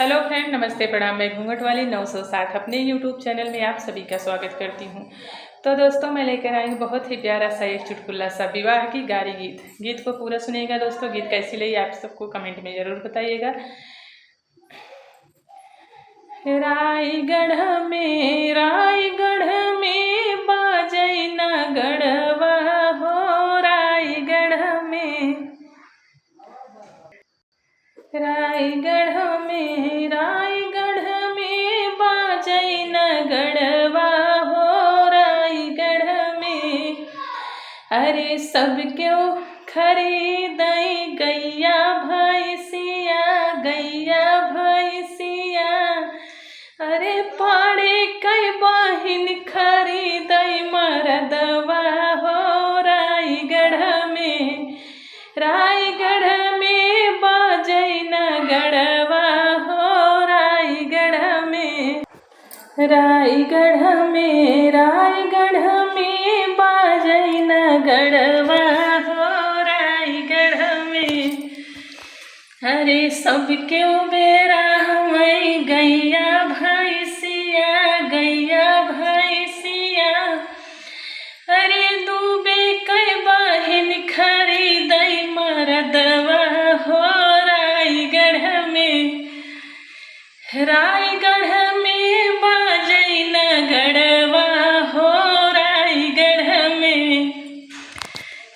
Hello friend, नमस्ते, प्रणाम। मैं घूंघट वाली 960 अपने यूट्यूब चैनल में आप सभी का स्वागत करती हूँ। तो दोस्तों, मैं लेकर आई हूँ बहुत ही प्यारा सा एक चुटकुला सा विवाह की गारी गीत को पूरा सुनिएगा। दोस्तों, गीत कैसी लगी आप सबको कमेंट में ज़रूर बताइएगा। रायगढ़ में बाजै ना गढ़वा हो, रायगढ़ में बाजै ना गढ़वा हो, रायगढ़ में। अरे सब क्यों खरीदई गैया भैंसिया, गैया भैंसिया। अरे पाड़े कई बहिन खरीदई मरदवा हो, रायगढ़ में। रायगढ़ में बाजै ना गढ़वा हो, रायगढ़ में। रायगढ़ में बाजै ना गढ़वा हो, रायगढ़ में। अरे सब क्यों बेरा हमें गैया भैंसिया, गैया भैंसिया। अरे दूबे कई बहिन खरीदई मरदवा हो, रायगढ़ में। रायगढ़ में बाजै ना गढ़वा हो, रायगढ़ में।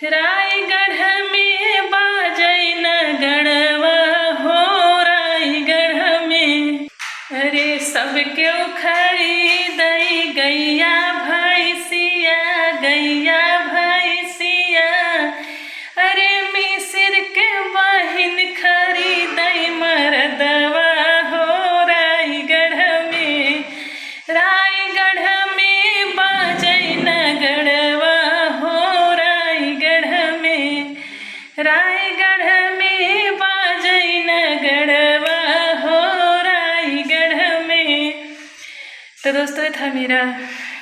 रायगढ़ में बाजै ना गढ़वा हो, रायगढ़ में। अरे सब क्यों खरीदई गैया भैंसिया, गैया भैंसिया। अरे मिसिर के बहिन खरीदई मरदवा हो, रायगढ़ में। रायगढ़ में बाजै ना गढ़वा हो, रायगढ़ में। रायगढ़ में बाजै ना गढ़वा हो, रायगढ़ में। तो दोस्तों, ये था मेरा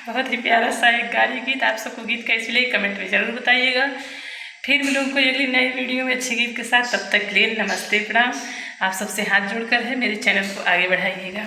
बहुत ही प्यारा सा एक गाली गीत। आप सबको गीत कैसी लगी कमेंट में ज़रूर बताइएगा। फिर मिलूँगा कोई अगली नई वीडियो में अच्छे गीत के साथ। तब तक के लिए नमस्ते, प्रणाम। आप सबसे हाथ जोड़कर है मेरे चैनल को आगे बढ़ाइएगा।